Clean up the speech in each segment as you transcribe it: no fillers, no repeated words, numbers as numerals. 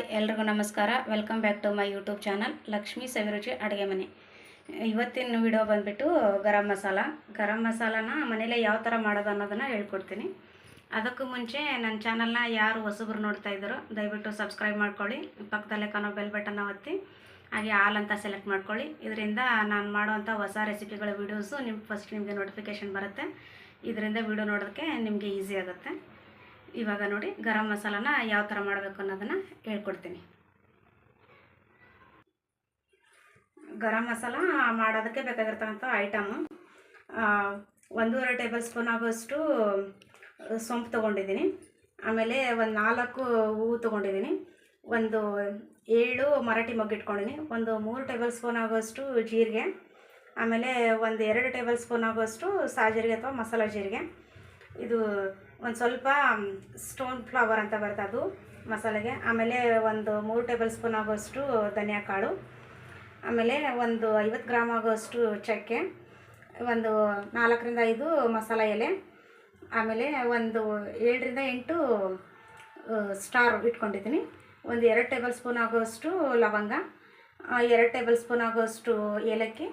Hi ಎಲ್ರಿಗೂ ನಮಸ್ಕಾರ. Welcome back to my YouTube channel Lakshmi Saviruchi ಅಡುಗೆ ಮನೆ. ಇವತ್ತಿನ ವಿಡಿಯೋ ಬಂದುಬಿಟ್ಟು ಗರಂ ಮಸಾಲಾನ ಮನೇಲೆ ಯಾವ ಥರ ಮಾಡೋದು ಅನ್ನೋದನ್ನು ಹೇಳ್ಕೊಡ್ತೀನಿ. ಅದಕ್ಕೂ ಮುಂಚೆ ನನ್ನ ಚಾನಲ್ನ ಯಾರು ಹೊಸಬ್ರು ನೋಡ್ತಾ ಇದ್ದಾರೋ ದಯವಿಟ್ಟು ಸಬ್ಸ್ಕ್ರೈಬ್ ಮಾಡ್ಕೊಳ್ಳಿ. ಪಕ್ಕದಲ್ಲೇ ಕಾಣೋ ಬೆಲ್ ಬಟನ್ನ ಒತ್ತಿ ಹಾಗೆ ಆಲ್ ಅಂತ ಸೆಲೆಕ್ಟ್ ಮಾಡ್ಕೊಳ್ಳಿ. ಇದರಿಂದ ನಾನು ಮಾಡೋವಂಥ ಹೊಸ ರೆಸಿಪಿಗಳ ವೀಡಿಯೋಸು ನಿಮಗೆ ನೋಟಿಫಿಕೇಷನ್ ಬರುತ್ತೆ. ಇದರಿಂದ ವಿಡಿಯೋ ನೋಡೋದಕ್ಕೆ ನಿಮಗೆ ಈಸಿ ಆಗುತ್ತೆ. ಇವಾಗ ನೋಡಿ ಗರಂ ಮಸಾಲಾನ ಯಾವ ಥರ ಮಾಡಬೇಕು ಅನ್ನೋದನ್ನು ಹೇಳ್ಕೊಡ್ತೀನಿ. ಗರಂ ಮಸಾಲ ಮಾಡೋದಕ್ಕೆ ಬೇಕಾಗಿರ್ತಕ್ಕಂಥ ಐಟಮು 1.5 ಟೇಬಲ್ ಸ್ಪೂನ್ ಆಗೋಷ್ಟು ಸೊಂಪು ತೊಗೊಂಡಿದ್ದೀನಿ. ಆಮೇಲೆ ಒಂದು 4 ಹೂವು ತೊಗೊಂಡಿದ್ದೀನಿ. ಒಂದು 7 ಮರಾಠಿ ಮೊಗ್ಗು ಇಟ್ಕೊಂಡಿದ್ದೀನಿ. ಒಂದು 3 ಟೇಬಲ್ ಸ್ಪೂನ್ ಆಗೋಷ್ಟು ಜೀರಿಗೆ. ಆಮೇಲೆ ಒಂದು 2 ಟೇಬಲ್ ಸ್ಪೂನ್ ಆಗೋಷ್ಟು ಸಾಜೀರಿಗೆ ಅಥವಾ ಮಸಾಲ ಜೀರಿಗೆ. ಇದು ಒಂದು ಸ್ವಲ್ಪ ಸ್ಟೋನ್ ಫ್ಲವರ್ ಅಂತ ಬರುತ್ತೆ, ಅದು ಮಸಾಲೆಗೆ. ಆಮೇಲೆ ಒಂದು 3 ಟೇಬಲ್ ಸ್ಪೂನ್ ಆಗೋಷ್ಟು ಧನಿಯಾ ಕಾಳು. ಆಮೇಲೆ ಒಂದು 50 ಗ್ರಾಮ್ ಆಗೋಷ್ಟು ಚಕ್ಕೆ. ಒಂದು 4 ರಿಂದ 5 ಮಸಾಲ ಎಲೆ. ಆಮೇಲೆ ಒಂದು 7 ರಿಂದ 8 ಸ್ಟಾರ್ ಇಟ್ಕೊಂಡಿದ್ದೀನಿ. ಒಂದು 2 ಟೇಬಲ್ ಸ್ಪೂನ್ ಆಗೋಷ್ಟು ಲವಂಗ, 2 ಟೇಬಲ್ ಸ್ಪೂನ್ ಆಗೋಷ್ಟು ಏಲಕ್ಕಿ.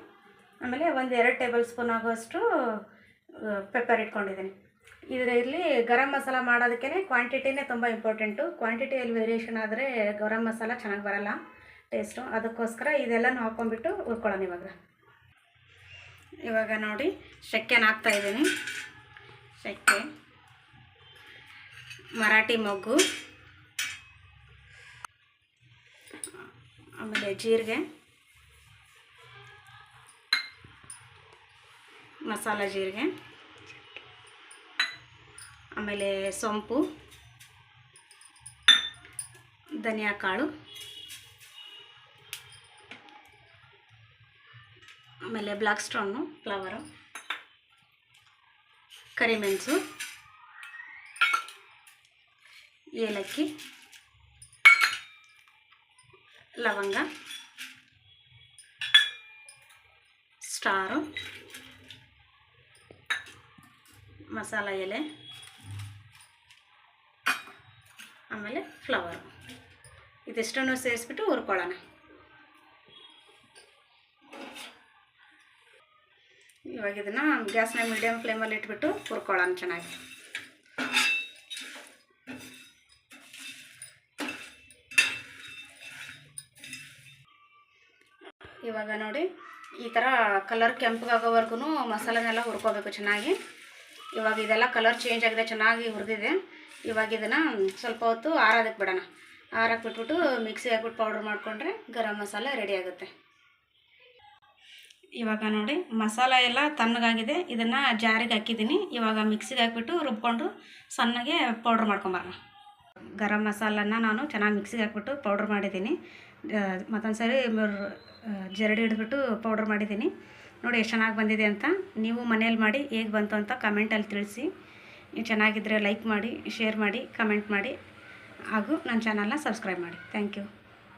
ಆಮೇಲೆ ಒಂದು 2 ಟೇಬಲ್ ಸ್ಪೂನ್ ಆಗೋಷ್ಟು ಪೆಪ್ಪರ್ ಇಟ್ಕೊಂಡಿದ್ದೀನಿ. ಇದರಲ್ಲಿ ಗರಂ ಮಸಾಲ ಮಾಡೋದಕ್ಕೆ ಕ್ವಾಂಟಿಟಿನೇ ತುಂಬ ಇಂಪಾರ್ಟೆಂಟು. ಕ್ವಾಂಟಿಟಿಯಲ್ಲಿ ವೇರಿಯೇಷನ್ ಆದರೆ ಗರಂ ಮಸಾಲ ಚೆನ್ನಾಗಿ ಬರೋಲ್ಲ ಟೇಸ್ಟು. ಅದಕ್ಕೋಸ್ಕರ ಇದೆಲ್ಲನೂ ಹಾಕ್ಕೊಂಡ್ಬಿಟ್ಟು ಹುರ್ಕೊಳ್ಳೋಣ. ಇವಾಗ ನೋಡಿ ಚಕ್ಕೆನ ಹಾಕ್ತಾಯಿದ್ದೀನಿ. ಚಕ್ಕೆ, ಮರಾಠಿ ಮೊಗ್ಗು, ಆಮೇಲೆ ಜೀರಿಗೆ, ಮಸಾಲ ಜೀರಿಗೆ, ಆಮೇಲೆ ಸೊಂಪು, ಧನಿಯಾ ಕಾಳು, ಆಮೇಲೆ ಬ್ಲ್ಯಾಕ್ ಸ್ಟೋನು ಫ್ಲವರು, ಕರಿಮೆಣಸು, ಏಲಕ್ಕಿ, ಲವಂಗ, ಸ್ಟಾರು, ಮಸಾಲ ಎಲೆ, ಆಮೇಲೆ ಫ್ಲವರು. ಇದಿಷ್ಟನ್ನು ಸೇರಿಸ್ಬಿಟ್ಟು ಹುರ್ಕೊಳ್ಳೋಣ. ಇವಾಗ ಇದನ್ನು ಗ್ಯಾಸ್ನ ಮೀಡಿಯಮ್ ಫ್ಲೇಮಲ್ಲಿ ಇಟ್ಬಿಟ್ಟು ಹುರ್ಕೊಳ್ಳೋಣ ಚೆನ್ನಾಗಿ. ಇವಾಗ ನೋಡಿ ಈ ಥರ ಕಲರ್ ಕೆಂಪಗಾಗೋವರೆಗೂ ಮಸಾಲೆನೆಲ್ಲ ಹುರ್ಕೋಬೇಕು ಚೆನ್ನಾಗಿ. ಇವಾಗ ಇದೆಲ್ಲ ಕಲರ್ ಚೇಂಜ್ ಆಗಿದೆ, ಚೆನ್ನಾಗಿ ಹುರಿದಿದೆ. ಇವಾಗ ಇದನ್ನು ಸ್ವಲ್ಪ ಹೊತ್ತು ಆರೋದಕ್ಕೆ ಬಿಡೋಣ. ಆರಕ್ಕೆ ಬಿಟ್ಬಿಟ್ಟು ಮಿಕ್ಸಿಗೆ ಹಾಕ್ಬಿಟ್ಟು ಪೌಡ್ರ್ ಮಾಡಿಕೊಂಡ್ರೆ ಗರಂ ಮಸಾಲೆ ರೆಡಿ ಆಗುತ್ತೆ. ಇವಾಗ ನೋಡಿ ಮಸಾಲ ಎಲ್ಲ ತಣ್ಣಗಾಗಿದೆ. ಇದನ್ನು ಜಾರಿಗೆ ಹಾಕಿದ್ದೀನಿ. ಇವಾಗ ಮಿಕ್ಸಿಗೆ ಹಾಕ್ಬಿಟ್ಟು ರುಬ್ಕೊಂಡು ಸಣ್ಣಗೆ ಪೌಡ್ರ್ ಮಾಡ್ಕೊಂಬರೋಣ. ಗರಂ ಮಸಾಲನ ನಾನು ಚೆನ್ನಾಗಿ ಮಿಕ್ಸಿಗೆ ಹಾಕ್ಬಿಟ್ಟು ಪೌಡ್ರ್ ಮಾಡಿದ್ದೀನಿ. ಮತ್ತೊಂದು ಸಾರಿ ಜರಡಿ ಹಿಡಿದ್ಬಿಟ್ಟು ಪೌಡ್ರ್ ಮಾಡಿದ್ದೀನಿ. ನೋಡಿ ಎಷ್ಟು ಚೆನ್ನಾಗಿ ಬಂದಿದೆ ಅಂತ. ನೀವು ಮನೇಲಿ ಮಾಡಿ ಹೇಗೆ ಬಂತು ಅಂತ ಕಮೆಂಟಲ್ಲಿ ತಿಳಿಸಿ. ಚೆನ್ನಾಗಿದ್ದರೆ ಲೈಕ್ ಮಾಡಿ, ಶೇರ್ ಮಾಡಿ, ಕಮೆಂಟ್ ಮಾಡಿ, ಹಾಗೂ ನನ್ನ ಚಾನಲ್ನ ಸಬ್ಸ್ಕ್ರೈಬ್ ಮಾಡಿ. Thank you.